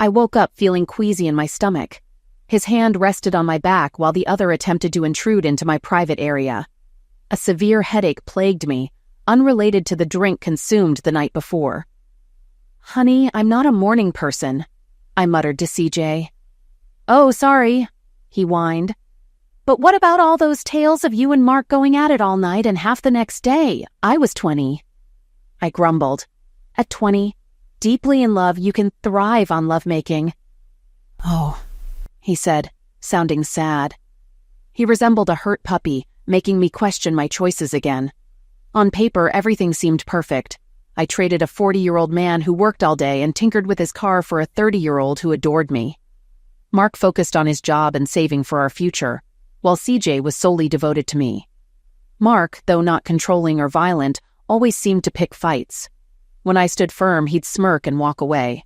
I woke up feeling queasy in my stomach. His hand rested on my back while the other attempted to intrude into my private area. A severe headache plagued me, unrelated to the drink consumed the night before. "Honey, I'm not a morning person," I muttered to CJ. "Oh, sorry," he whined. "But what about all those tales of you and Mark going at it all night and half the next day? I was 20. I grumbled. At 20, deeply in love, you can thrive on lovemaking. "Oh," he said, sounding sad. He resembled a hurt puppy, making me question my choices again. On paper, everything seemed perfect. I traded a 40-year-old man who worked all day and tinkered with his car for a 30-year-old who adored me. Mark focused on his job and saving for our future, while CJ was solely devoted to me. Mark, though not controlling or violent, always seemed to pick fights. When I stood firm, he'd smirk and walk away.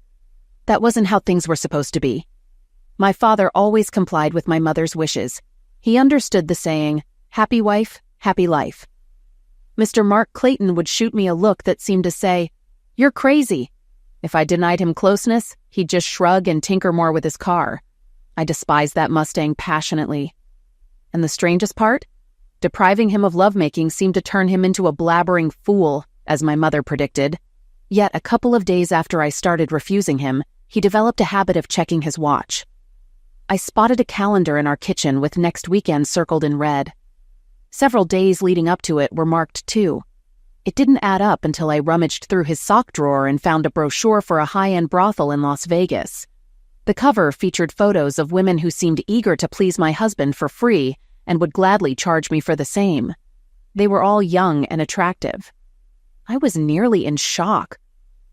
That wasn't how things were supposed to be. My father always complied with my mother's wishes. He understood the saying, "Happy wife, happy life." Mr. Mark Clayton would shoot me a look that seemed to say, "You're crazy." If I denied him closeness, he'd just shrug and tinker more with his car. I despised that Mustang passionately. And the strangest part? Depriving him of lovemaking seemed to turn him into a blabbering fool, as my mother predicted. Yet a couple of days after I started refusing him, he developed a habit of checking his watch. I spotted a calendar in our kitchen with next weekend circled in red. Several days leading up to it were marked too. It didn't add up until I rummaged through his sock drawer and found a brochure for a high-end brothel in Las Vegas. The cover featured photos of women who seemed eager to please my husband for free and would gladly charge me for the same. They were all young and attractive. I was nearly in shock.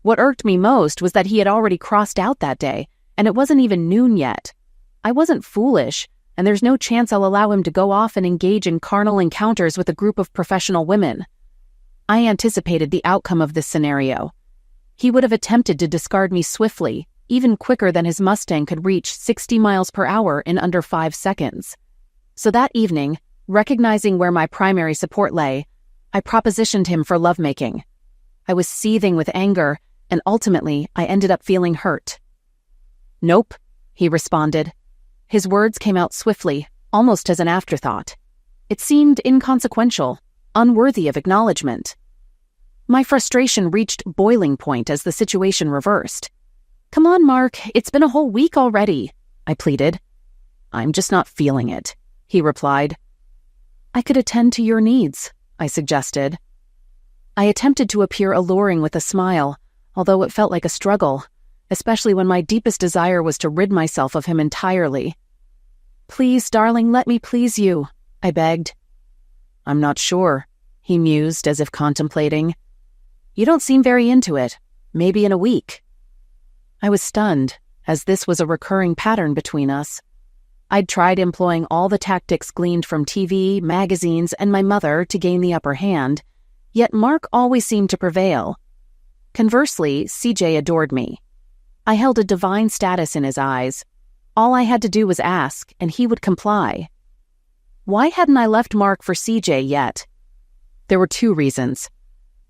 What irked me most was that he had already crossed out that day, and it wasn't even noon yet. I wasn't foolish, and there's no chance I'll allow him to go off and engage in carnal encounters with a group of professional women. I anticipated the outcome of this scenario. He would have attempted to discard me swiftly, even quicker than his Mustang could reach 60 miles per hour in under 5 seconds. So that evening, recognizing where my primary support lay, I propositioned him for lovemaking. I was seething with anger, and ultimately, I ended up feeling hurt. "Nope," he responded. His words came out swiftly, almost as an afterthought. It seemed inconsequential, unworthy of acknowledgement. My frustration reached boiling point as the situation reversed. "Come on, Mark, it's been a whole week already," I pleaded. "I'm just not feeling it," he replied. "I could attend to your needs," I suggested. I attempted to appear alluring with a smile, although it felt like a struggle, especially when my deepest desire was to rid myself of him entirely. "Please, darling, let me please you," I begged. "I'm not sure," he mused as if contemplating. "You don't seem very into it. Maybe in a week." I was stunned, as this was a recurring pattern between us. I'd tried employing all the tactics gleaned from TV, magazines, and my mother to gain the upper hand, yet Mark always seemed to prevail. Conversely, CJ adored me. I held a divine status in his eyes. All I had to do was ask, and he would comply. Why hadn't I left Mark for CJ yet? There were 2 reasons.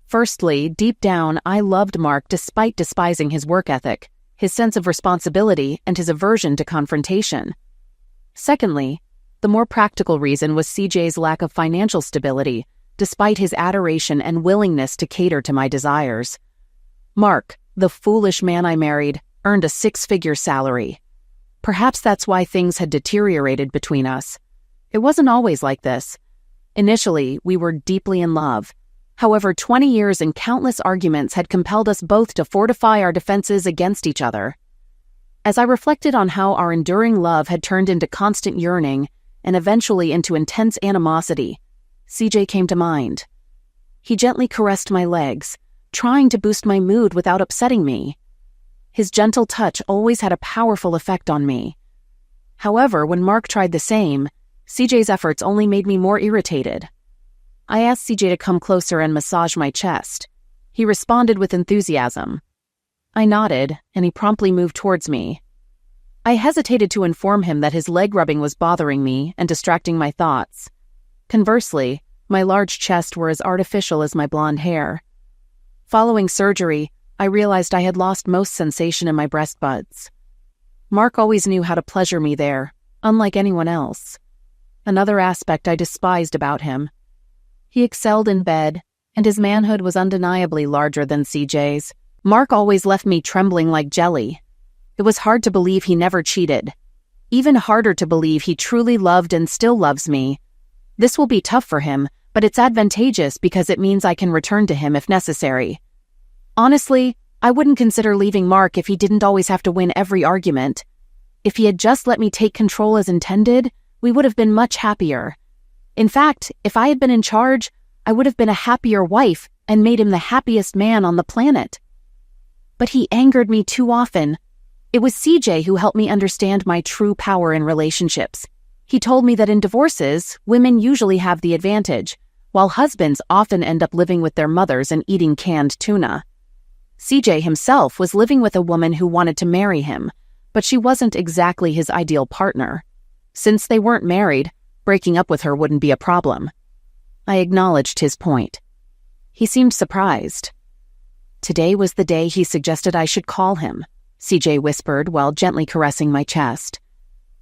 Firstly, deep down, I loved Mark despite despising his work ethic, his sense of responsibility, and his aversion to confrontation. Secondly, the more practical reason was CJ's lack of financial stability, despite his adoration and willingness to cater to my desires. Mark, the foolish man I married, earned a 6-figure salary. Perhaps that's why things had deteriorated between us. It wasn't always like this. Initially, we were deeply in love. However, 20 years and countless arguments had compelled us both to fortify our defenses against each other. As I reflected on how our enduring love had turned into constant yearning and eventually into intense animosity, CJ came to mind. He gently caressed my legs, trying to boost my mood without upsetting me. His gentle touch always had a powerful effect on me. However, when Mark tried the same, CJ's efforts only made me more irritated. I asked CJ to come closer and massage my chest. He responded with enthusiasm. I nodded, and he promptly moved towards me. I hesitated to inform him that his leg rubbing was bothering me and distracting my thoughts. Conversely, my large chest were as artificial as my blonde hair. Following surgery, I realized I had lost most sensation in my breast buds. Mark always knew how to pleasure me there, unlike anyone else. Another aspect I despised about him. He excelled in bed, and his manhood was undeniably larger than CJ's. Mark always left me trembling like jelly. It was hard to believe he never cheated. Even harder to believe he truly loved and still loves me. This will be tough for him, but it's advantageous because it means I can return to him if necessary. Honestly, I wouldn't consider leaving Mark if he didn't always have to win every argument. If he had just let me take control as intended, we would have been much happier. In fact, if I had been in charge, I would have been a happier wife and made him the happiest man on the planet. But he angered me too often. It was CJ who helped me understand my true power in relationships. He told me that in divorces, women usually have the advantage, while husbands often end up living with their mothers and eating canned tuna. CJ himself was living with a woman who wanted to marry him, but she wasn't exactly his ideal partner. Since they weren't married, breaking up with her wouldn't be a problem. I acknowledged his point. He seemed surprised. Today was the day he suggested I should call him, CJ whispered while gently caressing my chest.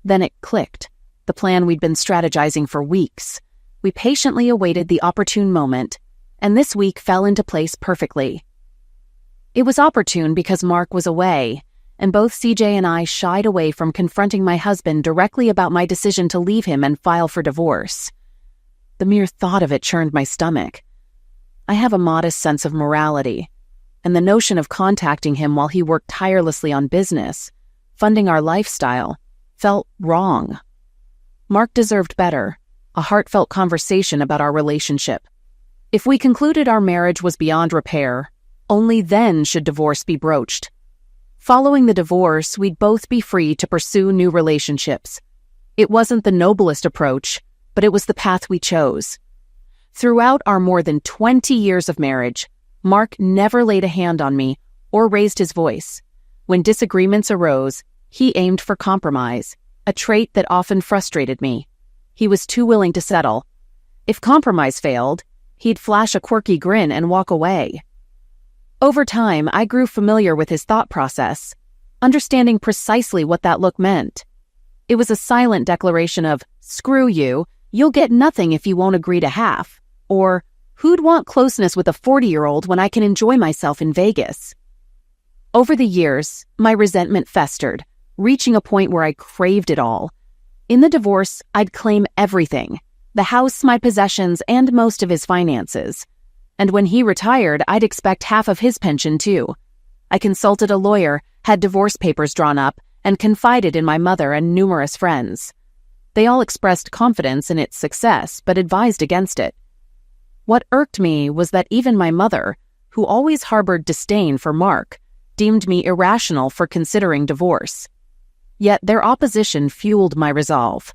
Then it clicked, the plan we'd been strategizing for weeks. We patiently awaited the opportune moment, and this week fell into place perfectly. It was opportune because Mark was away, and both CJ and I shied away from confronting my husband directly about my decision to leave him and file for divorce. The mere thought of it churned my stomach. I have a modest sense of morality, and the notion of contacting him while he worked tirelessly on business, funding our lifestyle, felt wrong. Mark deserved better, a heartfelt conversation about our relationship. If we concluded our marriage was beyond repair, only then should divorce be broached. Following the divorce, we'd both be free to pursue new relationships. It wasn't the noblest approach, but it was the path we chose. Throughout our more than 20 years of marriage, Mark never laid a hand on me or raised his voice. When disagreements arose, he aimed for compromise, a trait that often frustrated me. He was too willing to settle. If compromise failed, he'd flash a quirky grin and walk away. Over time, I grew familiar with his thought process, understanding precisely what that look meant. It was a silent declaration of, "Screw you, you'll get nothing if you won't agree to half," or "Who'd want closeness with a 40-year-old when I can enjoy myself in Vegas?" Over the years, my resentment festered, reaching a point where I craved it all. In the divorce, I'd claim everything: the house, my possessions, and most of his finances. And when he retired, I'd expect half of his pension too. I consulted a lawyer, had divorce papers drawn up, and confided in my mother and numerous friends. They all expressed confidence in its success, but advised against it. What irked me was that even my mother, who always harbored disdain for Mark, deemed me irrational for considering divorce. Yet their opposition fueled my resolve.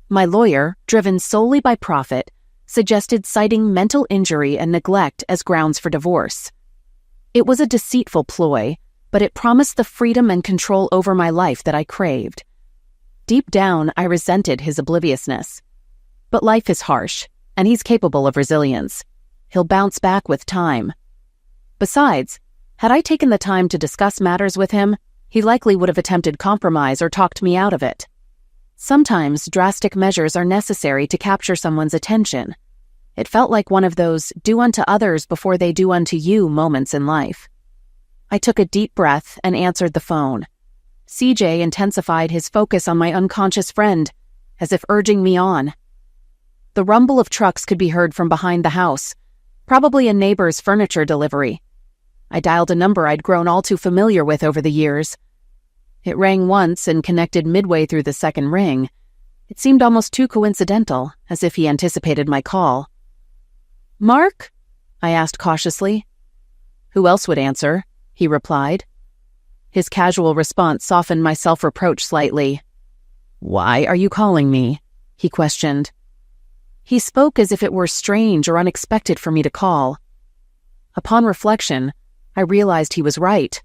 My lawyer, driven solely by profit, suggested citing mental injury and neglect as grounds for divorce. It was a deceitful ploy, but it promised the freedom and control over my life that I craved. Deep down, I resented his obliviousness. But life is harsh, and he's capable of resilience. He'll bounce back with time. Besides, had I taken the time to discuss matters with him, he likely would have attempted compromise or talked me out of it. Sometimes drastic measures are necessary to capture someone's attention. It felt like one of those do unto others before they do unto you moments in life. I took a deep breath and answered the phone. CJ intensified his focus on my unconscious friend, as if urging me on. The rumble of trucks could be heard from behind the house, probably a neighbor's furniture delivery. I dialed a number I'd grown all too familiar with over the years. It rang once and connected midway through the second ring. It seemed almost too coincidental, as if he anticipated my call. "Mark?" I asked cautiously. "Who else would answer?" he replied. His casual response softened my self-reproach slightly. "Why are you calling me?" he questioned. He spoke as if it were strange or unexpected for me to call. Upon reflection, I realized he was right.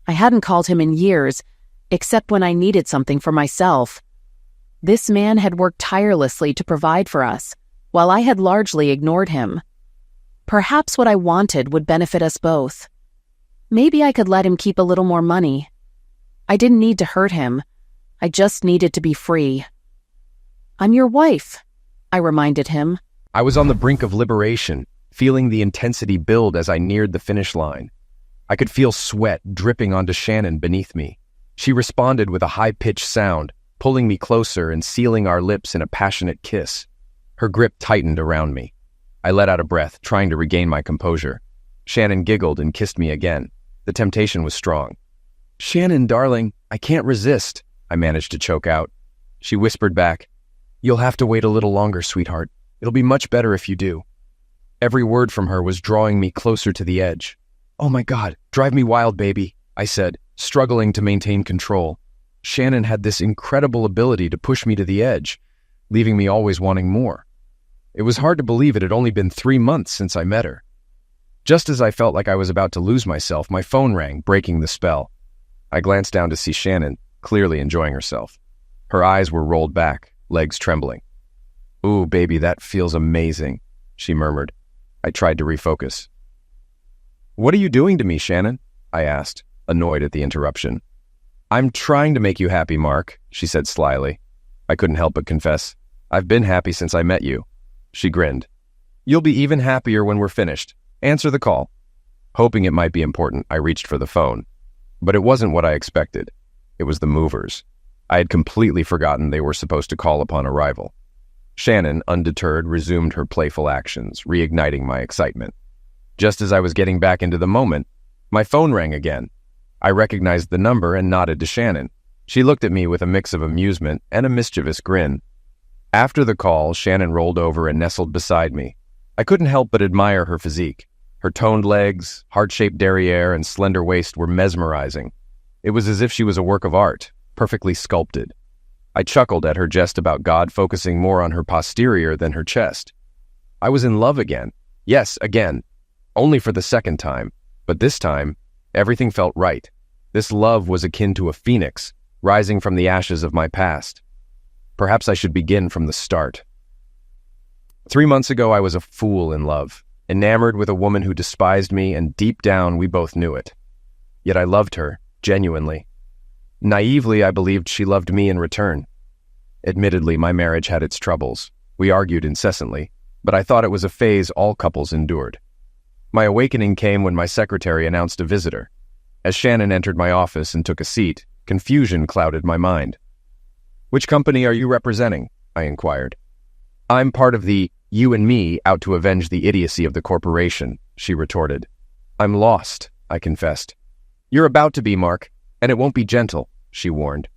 I hadn't called him in years, except when I needed something for myself. This man had worked tirelessly to provide for us, while I had largely ignored him. Perhaps what I wanted would benefit us both. Maybe I could let him keep a little more money. I didn't need to hurt him. I just needed to be free. I'm your wife, I reminded him. I was on the brink of liberation, feeling the intensity build as I neared the finish line. I could feel sweat dripping onto Shannon beneath me. She responded with a high-pitched sound, pulling me closer and sealing our lips in a passionate kiss. Her grip tightened around me. I let out a breath, trying to regain my composure. Shannon giggled and kissed me again. The temptation was strong. "Shannon, darling, I can't resist," I managed to choke out. She whispered back, "You'll have to wait a little longer, sweetheart. It'll be much better if you do." Every word from her was drawing me closer to the edge. "Oh my God, drive me wild, baby," I said, struggling to maintain control. Shannon had this incredible ability to push me to the edge, leaving me always wanting more. It was hard to believe it had only been 3 months since I met her. Just as I felt like I was about to lose myself, my phone rang, breaking the spell. I glanced down to see Shannon, clearly enjoying herself. Her eyes were rolled back, legs trembling. "Ooh, baby, that feels amazing," she murmured. I tried to refocus. "What are you doing to me, Shannon?" I asked, annoyed at the interruption. "I'm trying to make you happy, Mark," she said slyly. I couldn't help but confess, "I've been happy since I met you." She grinned. "You'll be even happier when we're finished. Answer the call." Hoping it might be important, I reached for the phone. But it wasn't what I expected. It was the movers. I had completely forgotten they were supposed to call upon arrival. Shannon, undeterred, resumed her playful actions, reigniting my excitement. Just as I was getting back into the moment, my phone rang again. I recognized the number and nodded to Shannon. She looked at me with a mix of amusement and a mischievous grin. After the call, Shannon rolled over and nestled beside me. I couldn't help but admire her physique. Her toned legs, heart-shaped derriere, and slender waist were mesmerizing. It was as if she was a work of art, perfectly sculpted. I chuckled at her jest about God focusing more on her posterior than her chest. I was in love again. Yes, again. Only for the second time. But this time, everything felt right. This love was akin to a phoenix, rising from the ashes of my past. Perhaps I should begin from the start. 3 months ago, I was a fool in love, enamored with a woman who despised me, and deep down, we both knew it. Yet I loved her, genuinely. Naively, I believed she loved me in return. Admittedly, my marriage had its troubles. We argued incessantly, but I thought it was a phase all couples endured. My awakening came when my secretary announced a visitor. As Shannon entered my office and took a seat, confusion clouded my mind. "Which company are you representing?" I inquired. "I'm part of the you and me out to avenge the idiocy of the corporation," she retorted. "I'm lost," I confessed. "You're about to be, Mark, and it won't be gentle," she warned.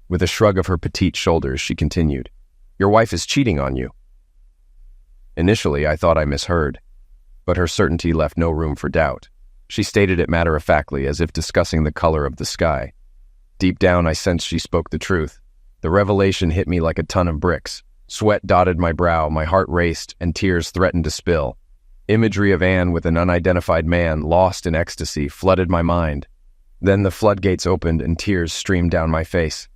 With a shrug of her petite shoulders, she continued, "Your wife is cheating on you." Initially, I thought I misheard, but her certainty left no room for doubt. She stated it matter-of-factly, as if discussing the color of the sky. Deep down, I sensed she spoke the truth. The revelation hit me like a ton of bricks. Sweat dotted my brow, my heart raced, and tears threatened to spill. Imagery of Anne with an unidentified man, lost in ecstasy, flooded my mind. Then the floodgates opened and tears streamed down my face.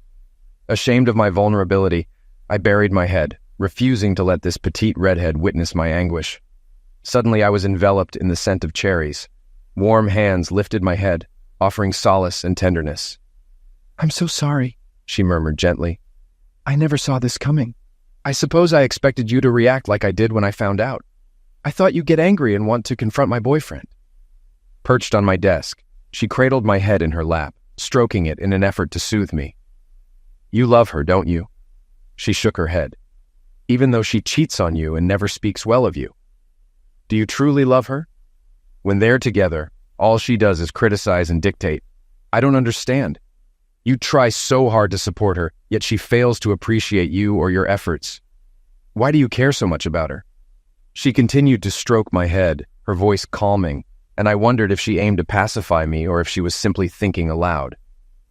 Ashamed of my vulnerability, I buried my head, refusing to let this petite redhead witness my anguish. Suddenly I was enveloped in the scent of cherries. Warm hands lifted my head, offering solace and tenderness. "I'm so sorry," she murmured gently. "I never saw this coming. I suppose I expected you to react like I did when I found out. I thought you'd get angry and want to confront my boyfriend." Perched on my desk, she cradled my head in her lap, stroking it in an effort to soothe me. "You love her, don't you?" She shook her head. "Even though she cheats on you and never speaks well of you. Do you truly love her? When they're together, all she does is criticize and dictate. I don't understand. You try so hard to support her, yet she fails to appreciate you or your efforts. Why do you care so much about her?" She continued to stroke my head, her voice calming, and I wondered if she aimed to pacify me or if she was simply thinking aloud.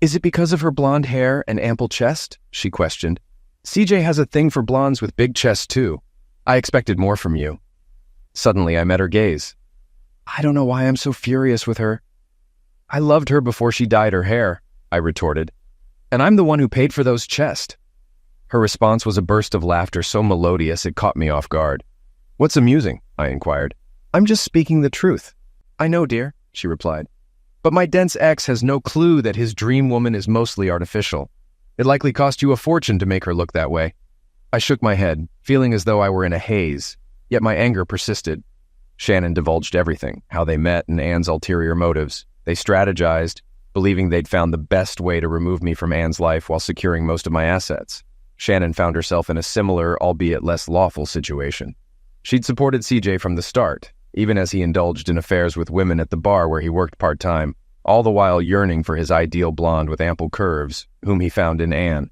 "Is it because of her blonde hair and ample chest?" she questioned. "CJ has a thing for blondes with big chests too. I expected more from you." Suddenly I met her gaze. "I don't know why I'm so furious with her." "I loved her before she dyed her hair," I retorted. "And I'm the one who paid for those chests." Her response was a burst of laughter so melodious it caught me off guard. "What's amusing?" I inquired. "I'm just speaking the truth." "I know, dear," she replied. But my dense ex has no clue that his dream woman is mostly artificial. It likely cost you a fortune to make her look that way. I shook my head, feeling as though I were in a haze, yet my anger persisted. Shannon divulged everything, how they met and Anne's ulterior motives. They strategized, believing they'd found the best way to remove me from Anne's life while securing most of my assets. Shannon found herself in a similar, albeit less lawful situation. She'd supported CJ from the start, even as he indulged in affairs with women at the bar where he worked part-time, all the while yearning for his ideal blonde with ample curves, whom he found in Anne.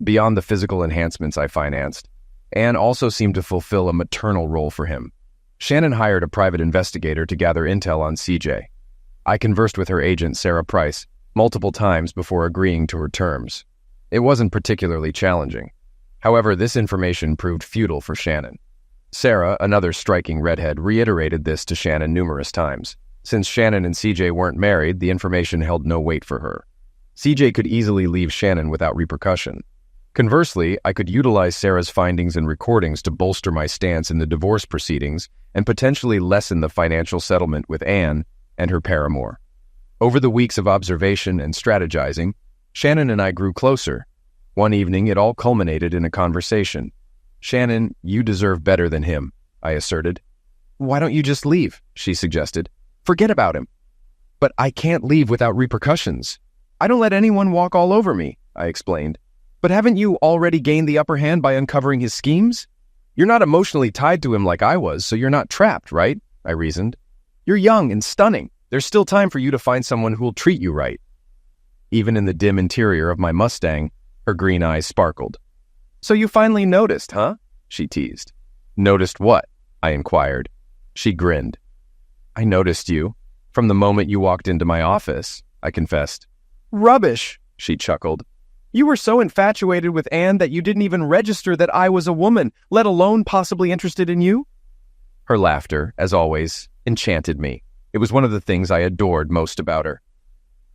Beyond the physical enhancements I financed, Anne also seemed to fulfill a maternal role for him. Shannon hired a private investigator to gather intel on CJ. I conversed with her agent, Sarah Price, multiple times before agreeing to her terms. It wasn't particularly challenging. However, this information proved futile for Shannon. Sarah, another striking redhead, reiterated this to Shannon numerous times. Since Shannon and CJ weren't married, the information held no weight for her. CJ could easily leave Shannon without repercussion. Conversely, I could utilize Sarah's findings and recordings to bolster my stance in the divorce proceedings and potentially lessen the financial settlement with Anne and her paramour. Over the weeks of observation and strategizing, Shannon and I grew closer. One evening, it all culminated in a conversation. "Shannon, you deserve better than him," I asserted. "Why don't you just leave?" she suggested. "Forget about him." "But I can't leave without repercussions. I don't let anyone walk all over me," I explained. "But haven't you already gained the upper hand by uncovering his schemes? You're not emotionally tied to him like I was, so you're not trapped, right?" I reasoned. "You're young and stunning. There's still time for you to find someone who'll treat you right." Even in the dim interior of my Mustang, her green eyes sparkled. "So you finally noticed, huh?" she teased. "Noticed what?" I inquired. She grinned. "I noticed you. From the moment you walked into my office," I confessed. "Rubbish," she chuckled. "You were so infatuated with Anne that you didn't even register that I was a woman, let alone possibly interested in you?" Her laughter, as always, enchanted me. It was one of the things I adored most about her.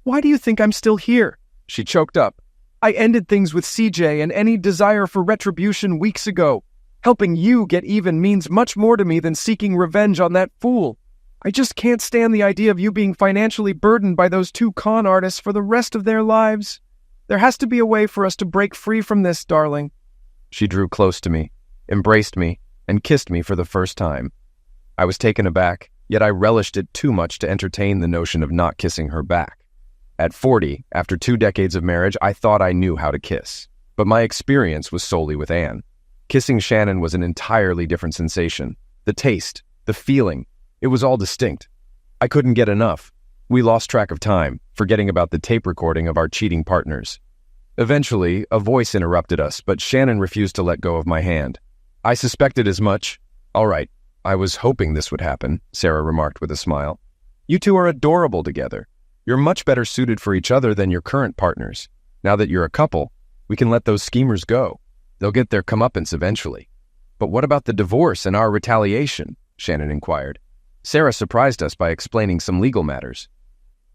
"Why do you think I'm still here?" She choked up. "I ended things with CJ and any desire for retribution weeks ago. Helping you get even means much more to me than seeking revenge on that fool. I just can't stand the idea of you being financially burdened by those two con artists for the rest of their lives. There has to be a way for us to break free from this, darling." She drew close to me, embraced me, and kissed me for the first time. I was taken aback, yet I relished it too much to entertain the notion of not kissing her back. At 40, after 2 decades of marriage, I thought I knew how to kiss. But my experience was solely with Anne. Kissing Shannon was an entirely different sensation. The taste, the feeling, it was all distinct. I couldn't get enough. We lost track of time, forgetting about the tape recording of our cheating partners. Eventually, a voice interrupted us, but Shannon refused to let go of my hand. "I suspected as much." "All right, I was hoping this would happen," Sarah remarked with a smile. "You two are adorable together. You're much better suited for each other than your current partners. Now that you're a couple, we can let those schemers go. They'll get their comeuppance eventually." "But what about the divorce and our retaliation?" Shannon inquired. Sarah surprised us by explaining some legal matters.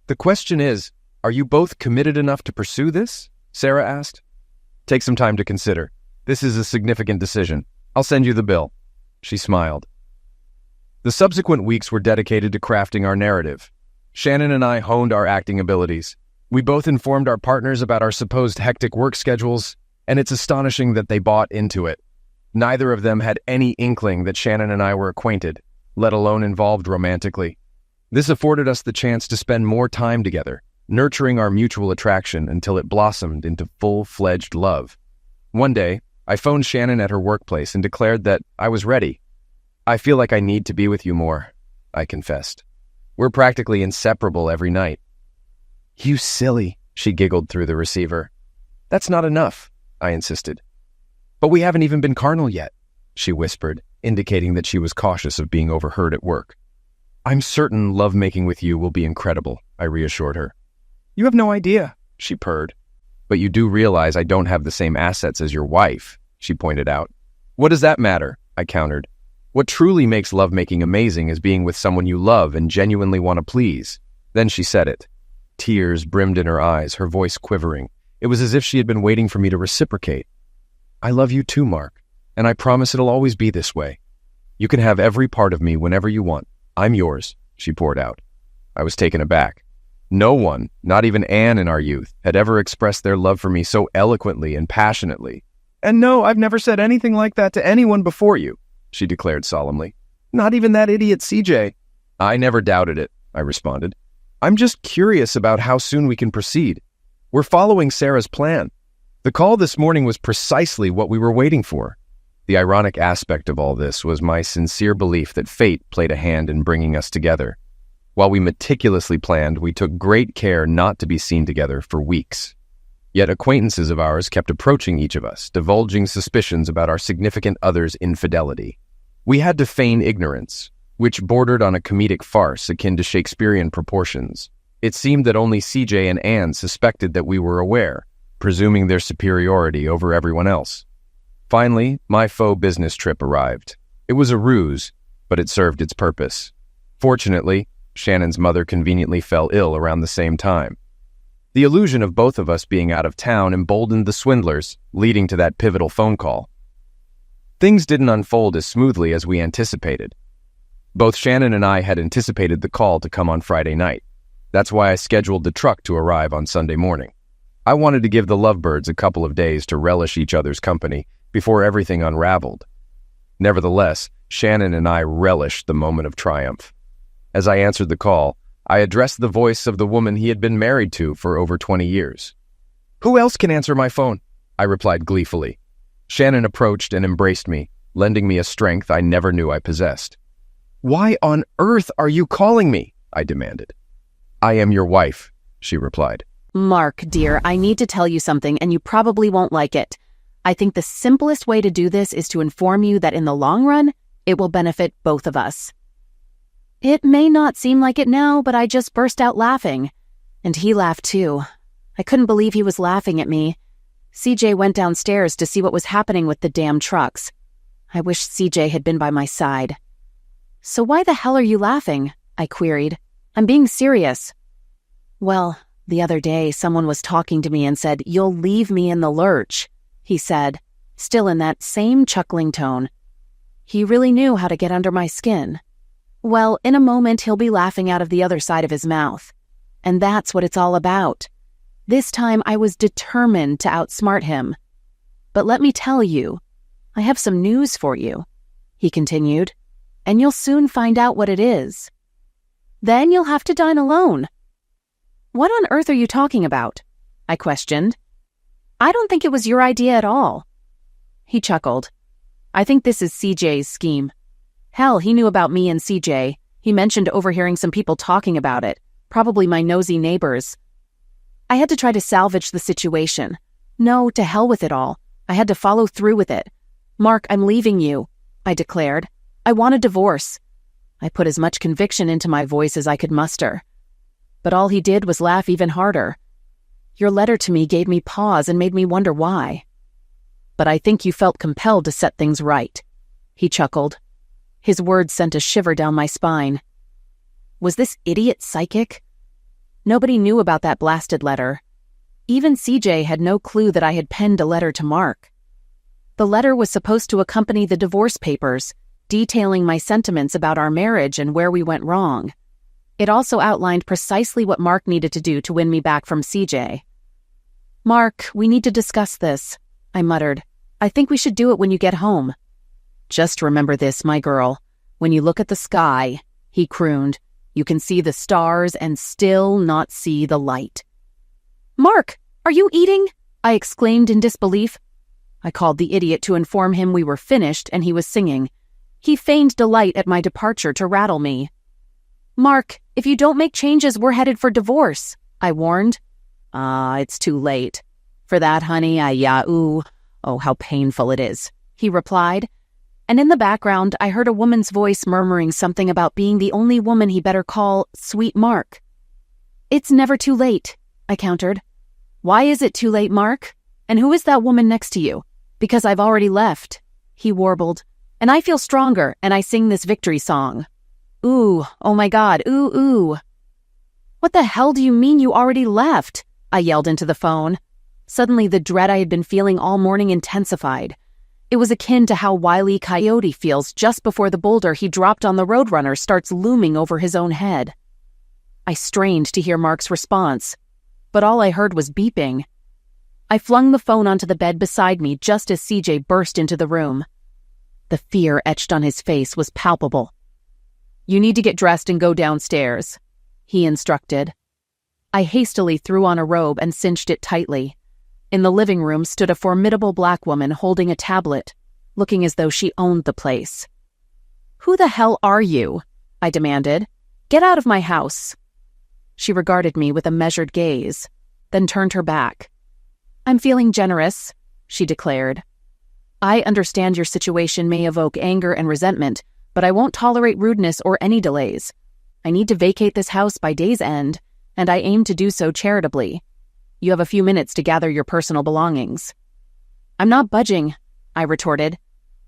"The question is, are you both committed enough to pursue this?" Sarah asked. "Take some time to consider. This is a significant decision. I'll send you the bill." She smiled. The subsequent weeks were dedicated to crafting our narrative. Shannon and I honed our acting abilities. We both informed our partners about our supposed hectic work schedules, and it's astonishing that they bought into it. Neither of them had any inkling that Shannon and I were acquainted, let alone involved romantically. This afforded us the chance to spend more time together, nurturing our mutual attraction until it blossomed into full-fledged love. One day, I phoned Shannon at her workplace and declared that I was ready. "I feel like I need to be with you more," I confessed. "We're practically inseparable every night." "You silly," she giggled through the receiver. "That's not enough," I insisted. "But we haven't even been carnal yet," she whispered, indicating that she was cautious of being overheard at work. "I'm certain lovemaking with you will be incredible," I reassured her. "You have no idea," she purred. "But you do realize I don't have the same assets as your wife," she pointed out. "What does that matter?" I countered. "What truly makes lovemaking amazing is being with someone you love and genuinely want to please." Then she said it. Tears brimmed in her eyes, her voice quivering. It was as if she had been waiting for me to reciprocate. "I love you too, Mark, and I promise it'll always be this way. You can have every part of me whenever you want. I'm yours," she poured out. I was taken aback. No one, not even Anne in our youth, had ever expressed their love for me so eloquently and passionately. "And no, I've never said anything like that to anyone before you," she declared solemnly. "Not even that idiot CJ. "I never doubted it," I responded. "I'm just curious about how soon we can proceed. We're following Sarah's plan. The call this morning was precisely what we were waiting for." The ironic aspect of all this was my sincere belief that fate played a hand in bringing us together. While we meticulously planned, we took great care not to be seen together for weeks. Yet acquaintances of ours kept approaching each of us, divulging suspicions about our significant other's infidelity. We had to feign ignorance, which bordered on a comedic farce akin to Shakespearean proportions. It seemed that only CJ and Anne suspected that we were aware, presuming their superiority over everyone else. Finally, my faux business trip arrived. It was a ruse, but it served its purpose. Fortunately, Shannon's mother conveniently fell ill around the same time. The illusion of both of us being out of town emboldened the swindlers, leading to that pivotal phone call. Things didn't unfold as smoothly as we anticipated. Both Shannon and I had anticipated the call to come on Friday night. That's why I scheduled the truck to arrive on Sunday morning. I wanted to give the lovebirds a couple of days to relish each other's company before everything unraveled. Nevertheless, Shannon and I relished the moment of triumph. As I answered the call, I addressed the voice of the woman he had been married to for over 20 years. "Who else can answer my phone?" I replied gleefully. Shannon approached and embraced me, lending me a strength I never knew I possessed. "Why on earth are you calling me?" I demanded. "I am your wife," she replied. Mark, dear, I need to tell you something, and you probably won't like it. I think the simplest way to do this is to inform you that in the long run, it will benefit both of us. It may not seem like it now, but I just burst out laughing. And he laughed too. I couldn't believe he was laughing at me. CJ went downstairs to see what was happening with the damn trucks. I wish CJ had been by my side. "So why the hell are you laughing?" I queried. "I'm being serious." "Well, the other day someone was talking to me and said, 'You'll leave me in the lurch,'" he said, still in that same chuckling tone. He really knew how to get under my skin. Well, in a moment he'll be laughing out of the other side of his mouth. And that's what it's all about. This time I was determined to outsmart him. "But let me tell you, I have some news for you," he continued, "and you'll soon find out what it is. Then you'll have to dine alone." "What on earth are you talking about?" I questioned. "I don't think it was your idea at all." He chuckled. "I think this is CJ's scheme. Hell, he knew about me and CJ. He mentioned overhearing some people talking about it, probably my nosy neighbors. I had to try to salvage the situation. No, to hell with it all. I had to follow through with it. "Mark, I'm leaving you," I declared. "I want a divorce." I put as much conviction into my voice as I could muster. But all he did was laugh even harder. "Your letter to me gave me pause and made me wonder why." "But I think you felt compelled to set things right," he chuckled. His words sent a shiver down my spine. Was this idiot psychic? Nobody knew about that blasted letter. Even CJ had no clue that I had penned a letter to Mark. The letter was supposed to accompany the divorce papers, detailing my sentiments about our marriage and where we went wrong. It also outlined precisely what Mark needed to do to win me back from CJ. "Mark, we need to discuss this," I muttered. "I think we should do it when you get home." "Just remember this, my girl. When you look at the sky," he crooned, "you can see the stars and still not see the light." "Mark, are you eating?" I exclaimed in disbelief. I called the idiot to inform him we were finished and he was singing. He feigned delight at my departure to rattle me. "Mark, if you don't make changes, we're headed for divorce," I warned. It's too late. For that, honey, oh, how painful it is," he replied. And in the background, I heard a woman's voice murmuring something about being the only woman he better call Sweet Mark. "It's never too late," I countered. "Why is it too late, Mark? And who is that woman next to you?" "Because I've already left," he warbled. "And I feel stronger, and I sing this victory song. Ooh, oh my God, ooh, ooh." "What the hell do you mean you already left?" I yelled into the phone. Suddenly, the dread I had been feeling all morning intensified. It was akin to how Wile E. Coyote feels just before the boulder he dropped on the Roadrunner starts looming over his own head. I strained to hear Mark's response, but all I heard was beeping. I flung the phone onto the bed beside me just as CJ burst into the room. The fear etched on his face was palpable. "You need to get dressed and go downstairs," he instructed. I hastily threw on a robe and cinched it tightly. In the living room stood a formidable black woman holding a tablet, looking as though she owned the place. "Who the hell are you?" I demanded. "Get out of my house." She regarded me with a measured gaze, then turned her back. "I'm feeling generous," she declared. "I understand your situation may evoke anger and resentment, but I won't tolerate rudeness or any delays. I need to vacate this house by day's end, and I aim to do so charitably. You have a few minutes to gather your personal belongings." "I'm not budging," I retorted.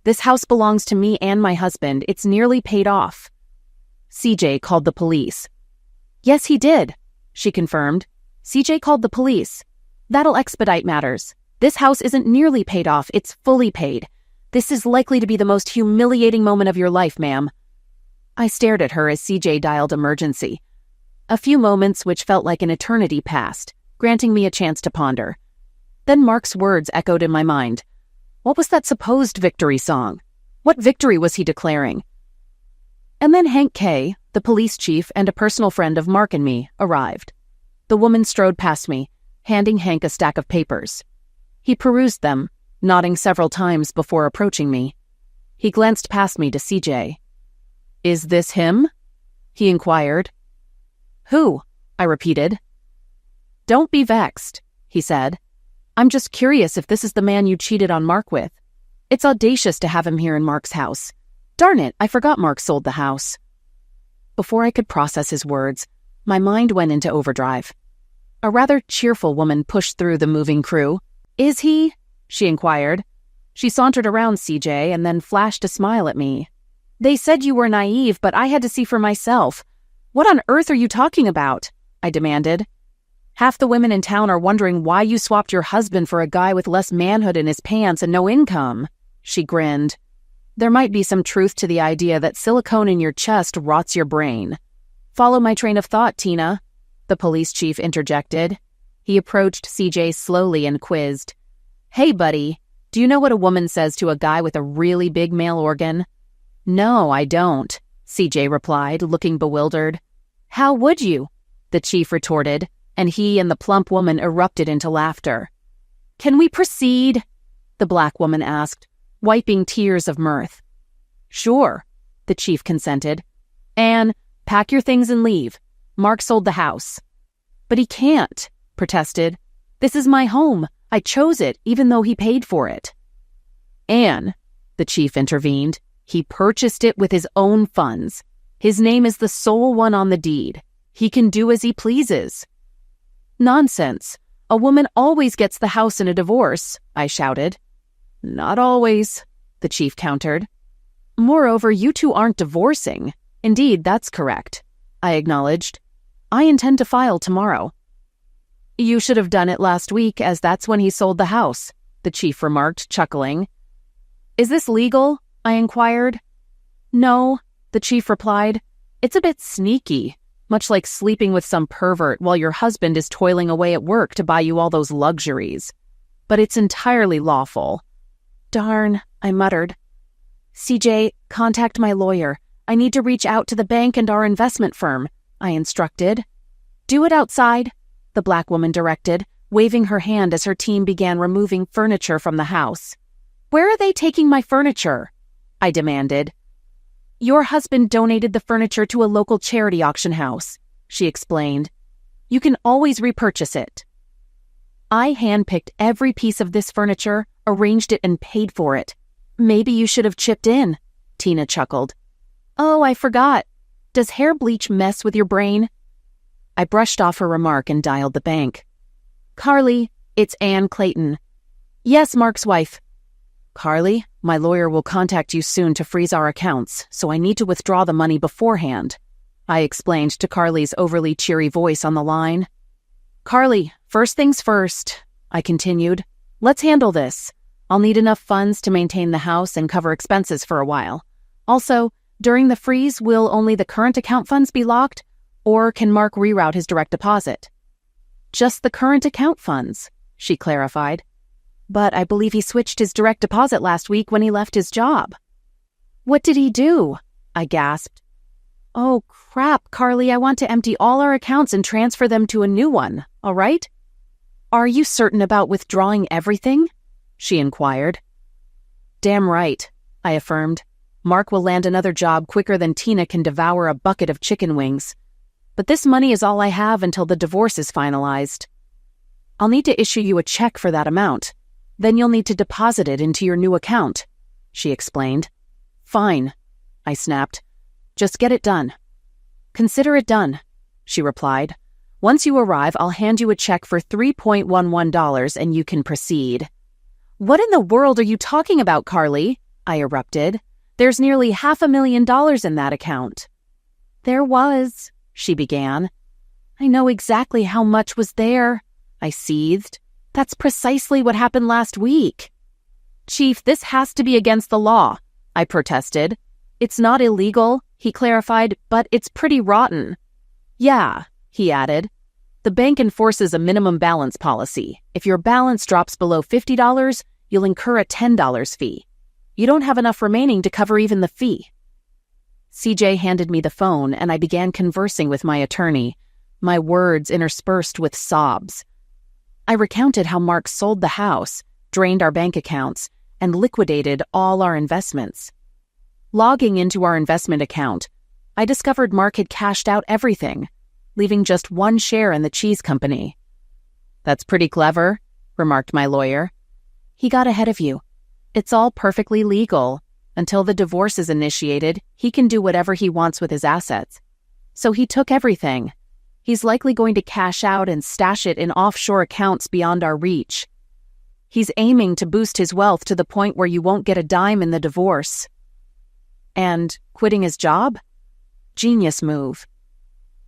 "This house belongs to me and my husband. It's nearly paid off." CJ called the police. "Yes, he did," she confirmed. "CJ called the police. That'll expedite matters. This house isn't nearly paid off, it's fully paid. This is likely to be the most humiliating moment of your life, ma'am." I stared at her as CJ dialed emergency. A few moments which felt like an eternity passed, granting me a chance to ponder. Then Mark's words echoed in my mind. What was that supposed victory song? What victory was he declaring? And then Hank K., the police chief and a personal friend of Mark and me, arrived. The woman strode past me, handing Hank a stack of papers. He perused them, nodding several times before approaching me. He glanced past me to CJ. "Is this him?" he inquired. "Who?" I repeated. "Don't be vexed," he said. "I'm just curious if this is the man you cheated on Mark with. It's audacious to have him here in Mark's house. Darn it, I forgot Mark sold the house." Before I could process his words, my mind went into overdrive. A rather cheerful woman pushed through the moving crew. "Is he?" she inquired. She sauntered around CJ and then flashed a smile at me. "They said you were naive, but I had to see for myself. What on earth are you talking about?" I demanded. "Half the women in town are wondering why you swapped your husband for a guy with less manhood in his pants and no income," she grinned. "There might be some truth to the idea that silicone in your chest rots your brain." "Follow my train of thought, Tina," the police chief interjected. He approached CJ slowly and quizzed. "Hey, buddy, do you know what a woman says to a guy with a really big male organ?" "No, I don't," CJ replied, looking bewildered. "How would you?" the chief retorted, and he and the plump woman erupted into laughter. "Can we proceed?" the black woman asked, wiping tears of mirth. "Sure," the chief consented. "Anne, pack your things and leave. Mark sold the house." "But he can't," protested. "This is my home. I chose it, even though he paid for it." "Anne," the chief intervened, "he purchased it with his own funds. His name is the sole one on the deed. He can do as he pleases." "Nonsense. A woman always gets the house in a divorce," I shouted. "Not always," the chief countered. "Moreover, you two aren't divorcing." "Indeed, that's correct," I acknowledged. "I intend to file tomorrow." "You should have done it last week, as that's when he sold the house," the chief remarked, chuckling. "Is this legal?" I inquired. "No," the chief replied. "It's a bit sneaky, much like sleeping with some pervert while your husband is toiling away at work to buy you all those luxuries. But it's entirely lawful." "Darn," I muttered. "CJ, contact my lawyer. I need to reach out to the bank and our investment firm," I instructed. "Do it outside," the black woman directed, waving her hand as her team began removing furniture from the house. "Where are they taking my furniture?" I demanded. "Your husband donated the furniture to a local charity auction house," she explained. "You can always repurchase it." "I handpicked every piece of this furniture, arranged it, and paid for it. Maybe you should have chipped in," Tina chuckled. "Oh, I forgot. Does hair bleach mess with your brain?" I brushed off her remark and dialed the bank. "Carly, it's Anne Clayton." "Yes, Mark's wife." "Carly, my lawyer will contact you soon to freeze our accounts, so I need to withdraw the money beforehand," I explained to Carly's overly cheery voice on the line. "Carly, first things first," I continued. "Let's handle this. I'll need enough funds to maintain the house and cover expenses for a while. Also, during the freeze, will only the current account funds be locked, Or can Mark reroute his direct deposit? Just the current account funds, she clarified. But I believe he switched his direct deposit last week when he left his job. What did he do? I gasped. Oh, crap, Carly, I want to empty all our accounts and transfer them to a new one, all right? Are you certain about withdrawing everything? She inquired. Damn right, I affirmed. Mark will land another job quicker than Tina can devour a bucket of chicken wings. But this money is all I have until the divorce is finalized. I'll need to issue you a check for that amount. Then you'll need to deposit it into your new account, she explained. Fine, I snapped. Just get it done. Consider it done, she replied. Once you arrive, I'll hand you a check for $3.11 and you can proceed. What in the world are you talking about, Carly? I erupted. There's nearly $500,000 in that account. There was, she began. I know exactly how much was there, I seethed. That's precisely what happened last week. Chief, this has to be against the law, I protested. It's not illegal, he clarified, but it's pretty rotten. Yeah, he added. The bank enforces a minimum balance policy. If your balance drops below $50, you'll incur a $10 fee. You don't have enough remaining to cover even the fee. CJ handed me the phone and I began conversing with my attorney, my words interspersed with sobs. I recounted how Mark sold the house, drained our bank accounts, and liquidated all our investments. Logging into our investment account, I discovered Mark had cashed out everything, leaving just one share in the cheese company. That's pretty clever, remarked my lawyer. He got ahead of you. It's all perfectly legal. Until the divorce is initiated, he can do whatever he wants with his assets. So he took everything. He's likely going to cash out and stash it in offshore accounts beyond our reach. He's aiming to boost his wealth to the point where you won't get a dime in the divorce. And quitting his job? Genius move.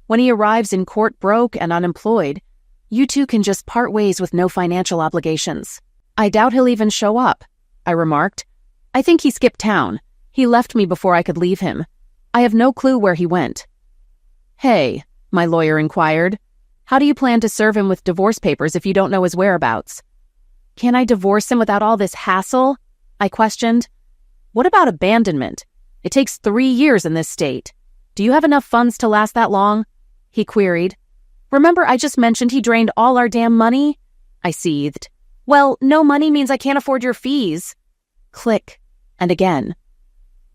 When he arrives in court broke and unemployed, you two can just part ways with no financial obligations. I doubt he'll even show up, I remarked. I think he skipped town. He left me before I could leave him. I have no clue where he went. Hey, my lawyer inquired, how do you plan to serve him with divorce papers if you don't know his whereabouts? Can I divorce him without all this hassle? I questioned. What about abandonment? It takes 3 years in this state. Do you have enough funds to last that long? He queried. Remember I just mentioned he drained all our damn money? I seethed. Well, no money means I can't afford your fees. Click. And again.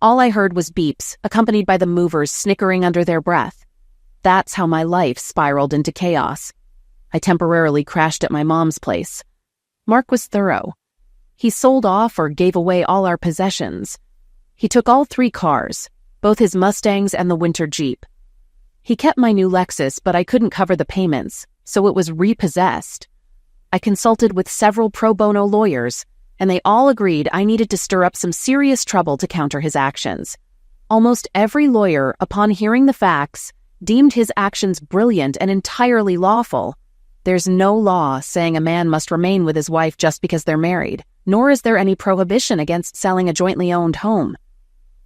All I heard was beeps, accompanied by the movers snickering under their breath. That's how my life spiraled into chaos. I temporarily crashed at my mom's place. Mark was thorough. He sold off or gave away all our possessions. He took all 3 cars, both his Mustangs and the winter Jeep. He kept my new Lexus, but I couldn't cover the payments, so it was repossessed. I consulted with several pro bono lawyers, and they all agreed I needed to stir up some serious trouble to counter his actions. Almost every lawyer, upon hearing the facts, deemed his actions brilliant and entirely lawful. There's no law saying a man must remain with his wife just because they're married, nor is there any prohibition against selling a jointly owned home.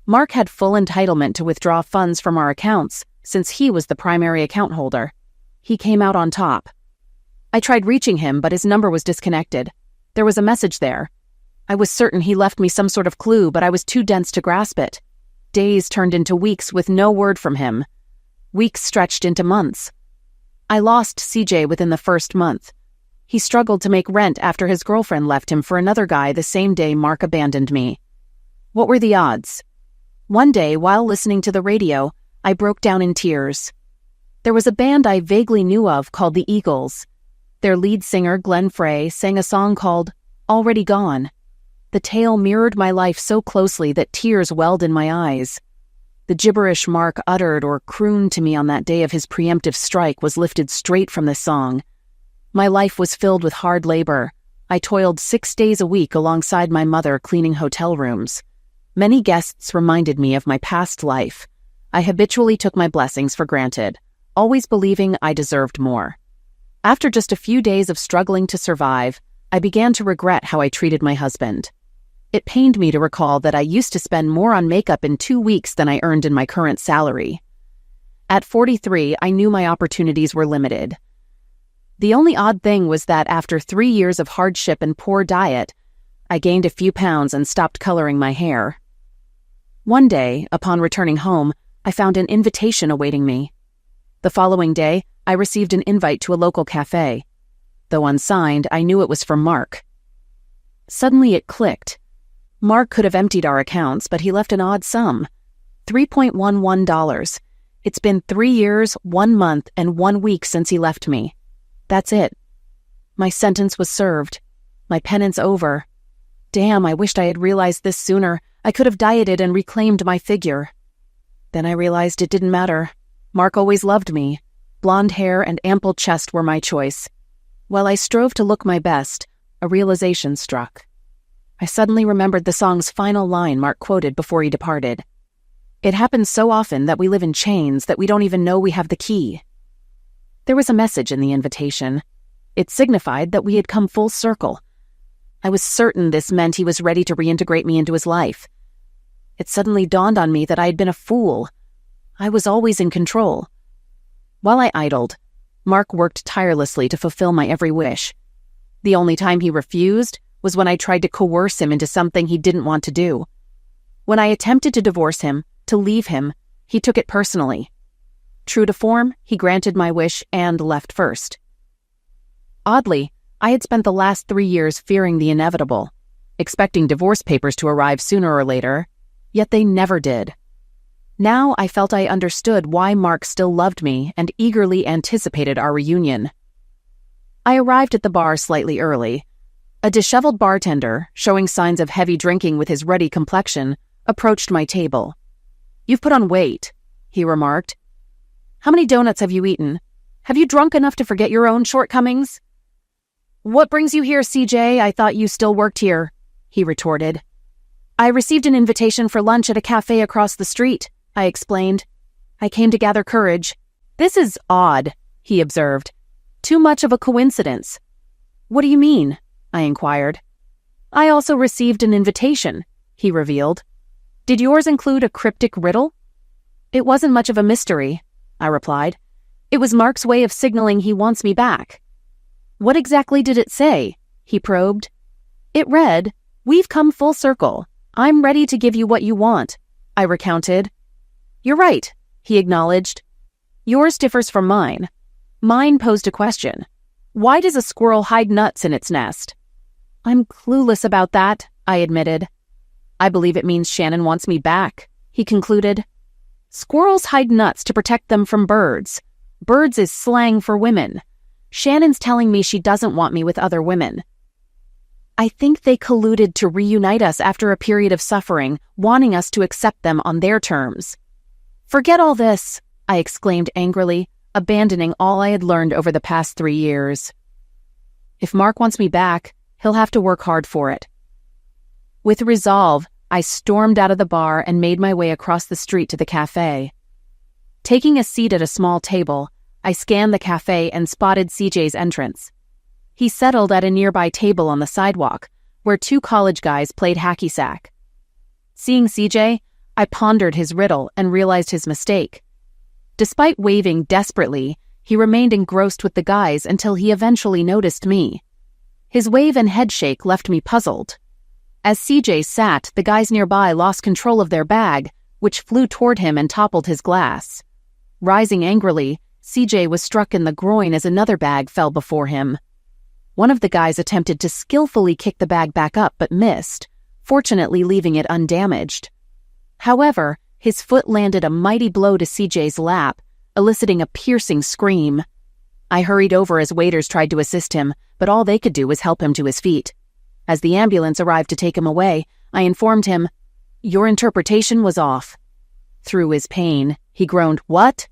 Mark had full entitlement to withdraw funds from our accounts, since he was the primary account holder. He came out on top. I tried reaching him, but his number was disconnected. There was a message there. I was certain he left me some sort of clue, but I was too dense to grasp it. Days turned into weeks with no word from him. Weeks stretched into months. I lost CJ within the first month. He struggled to make rent after his girlfriend left him for another guy the same day Mark abandoned me. What were the odds? One day, while listening to the radio, I broke down in tears. There was a band I vaguely knew of called the Eagles. Their lead singer, Glenn Frey, sang a song called Already Gone. The tale mirrored my life so closely that tears welled in my eyes. The gibberish Mark uttered or crooned to me on that day of his preemptive strike was lifted straight from this song. My life was filled with hard labor. I toiled 6 days a week alongside my mother cleaning hotel rooms. Many guests reminded me of my past life. I habitually took my blessings for granted, always believing I deserved more. After just a few days of struggling to survive, I began to regret how I treated my husband. It pained me to recall that I used to spend more on makeup in 2 weeks than I earned in my current salary. At 43, I knew my opportunities were limited. The only odd thing was that after 3 years of hardship and poor diet, I gained a few pounds and stopped coloring my hair. One day, upon returning home, I found an invitation awaiting me. The following day, I received an invite to a local cafe. Though unsigned, I knew it was from Mark. Suddenly it clicked. Mark could have emptied our accounts, but he left an odd sum. $3.11. It's been 3 years, 1 month, and 1 week since he left me. That's it. My sentence was served. My penance over. Damn, I wished I had realized this sooner. I could have dieted and reclaimed my figure. Then I realized it didn't matter. Mark always loved me. Blonde hair and ample chest were my choice. While I strove to look my best, a realization struck. I suddenly remembered the song's final line Mark quoted before he departed. It happens so often that we live in chains that we don't even know we have the key. There was a message in the invitation. It signified that we had come full circle. I was certain this meant he was ready to reintegrate me into his life. It suddenly dawned on me that I had been a fool. I was always in control. While I idled, Mark worked tirelessly to fulfill my every wish. The only time he refused was when I tried to coerce him into something he didn't want to do. When I attempted to divorce him, to leave him, he took it personally. True to form, he granted my wish and left first. Oddly, I had spent the last 3 years fearing the inevitable, expecting divorce papers to arrive sooner or later, yet they never did. Now I felt I understood why Mark still loved me and eagerly anticipated our reunion. I arrived at the bar slightly early. A disheveled bartender, showing signs of heavy drinking with his ruddy complexion, approached my table. "You've put on weight," he remarked. "How many donuts have you eaten? Have you drunk enough to forget your own shortcomings?" "What brings you here, CJ? I thought you still worked here," he retorted. "I received an invitation for lunch at a cafe across the street," I explained. "I came to gather courage." "This is odd," he observed. "Too much of a coincidence." "What do you mean?" I inquired. "I also received an invitation," he revealed. "Did yours include a cryptic riddle?" "It wasn't much of a mystery," I replied. "It was Mark's way of signaling he wants me back." "What exactly did it say?" he probed. "It read, 'We've come full circle. I'm ready to give you what you want,'" I recounted. "You're right," he acknowledged. "Yours differs from mine. Mine posed a question. Why does a squirrel hide nuts in its nest?" "I'm clueless about that," I admitted. "I believe it means Shannon wants me back," he concluded. "Squirrels hide nuts to protect them from birds. Birds is slang for women. Shannon's telling me she doesn't want me with other women. I think they colluded to reunite us after a period of suffering, wanting us to accept them on their terms." "Forget all this," I exclaimed angrily, abandoning all I had learned over the past 3 years. "If Mark wants me back, he'll have to work hard for it." With resolve, I stormed out of the bar and made my way across the street to the cafe. Taking a seat at a small table, I scanned the cafe and spotted CJ's entrance. He settled at a nearby table on the sidewalk, where 2 college guys played hacky sack. Seeing CJ, I pondered his riddle and realized his mistake. Despite waving desperately, he remained engrossed with the guys until he eventually noticed me. His wave and headshake left me puzzled. As CJ sat, the guys nearby lost control of their bag, which flew toward him and toppled his glass. Rising angrily, CJ was struck in the groin as another bag fell before him. One of the guys attempted to skillfully kick the bag back up but missed, fortunately leaving it undamaged. However, his foot landed a mighty blow to CJ's lap, eliciting a piercing scream. I hurried over as waiters tried to assist him, but all they could do was help him to his feet. As the ambulance arrived to take him away, I informed him, "Your interpretation was off." Through his pain, he groaned, "What?"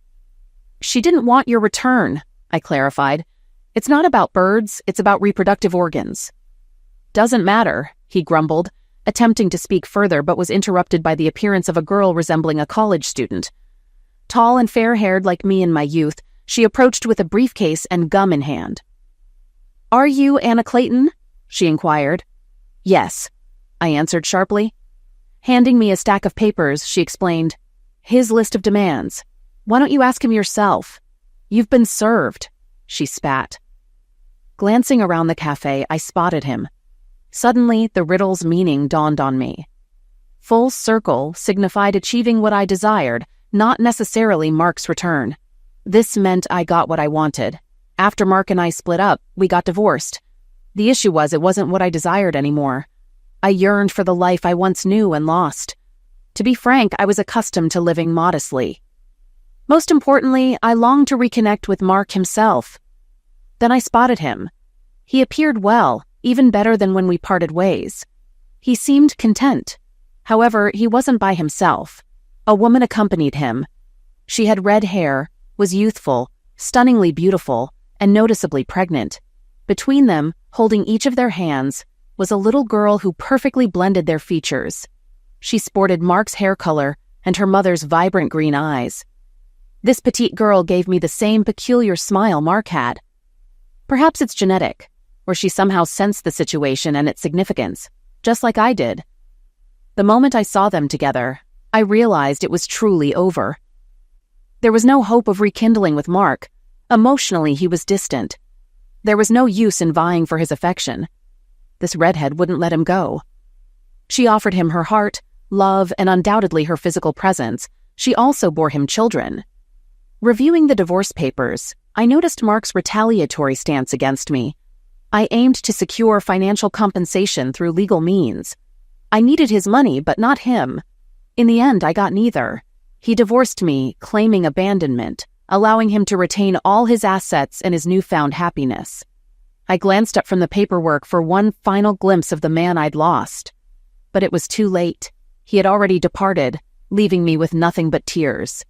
"She didn't want your return," I clarified. "It's not about birds, it's about reproductive organs." "Doesn't matter," he grumbled, attempting to speak further but was interrupted by the appearance of a girl resembling a college student. Tall and fair-haired like me in my youth, she approached with a briefcase and gum in hand. "Are you Anna Clayton?" she inquired. "Yes," I answered sharply. Handing me a stack of papers, she explained, "His list of demands. Why don't you ask him yourself? You've been served, she spat. Glancing around the cafe, I spotted him. Suddenly, the riddle's meaning dawned on me. Full circle signified achieving what I desired, not necessarily Mark's return. This meant I got what I wanted. After Mark and I split up, we got divorced. The issue was it wasn't what I desired anymore. I yearned for the life I once knew and lost. To be frank, I was accustomed to living modestly. Most importantly, I longed to reconnect with Mark himself. Then I spotted him. He appeared well, even better than when we parted ways. He seemed content. However, he wasn't by himself. A woman accompanied him. She had red hair, was youthful, stunningly beautiful, and noticeably pregnant. Between them, holding each of their hands, was a little girl who perfectly blended their features. She sported Mark's hair color and her mother's vibrant green eyes. This petite girl gave me the same peculiar smile Mark had. Perhaps it's genetic, or she somehow sensed the situation and its significance, just like I did. The moment I saw them together, I realized it was truly over. There was no hope of rekindling with Mark. Emotionally, he was distant. There was no use in vying for his affection. This redhead wouldn't let him go. She offered him her heart, love, and undoubtedly her physical presence. She also bore him children. Reviewing the divorce papers, I noticed Mark's retaliatory stance against me. I aimed to secure financial compensation through legal means. I needed his money, but not him. In the end, I got neither. He divorced me, claiming abandonment, allowing him to retain all his assets and his newfound happiness. I glanced up from the paperwork for one final glimpse of the man I'd lost. But it was too late. He had already departed, leaving me with nothing but tears.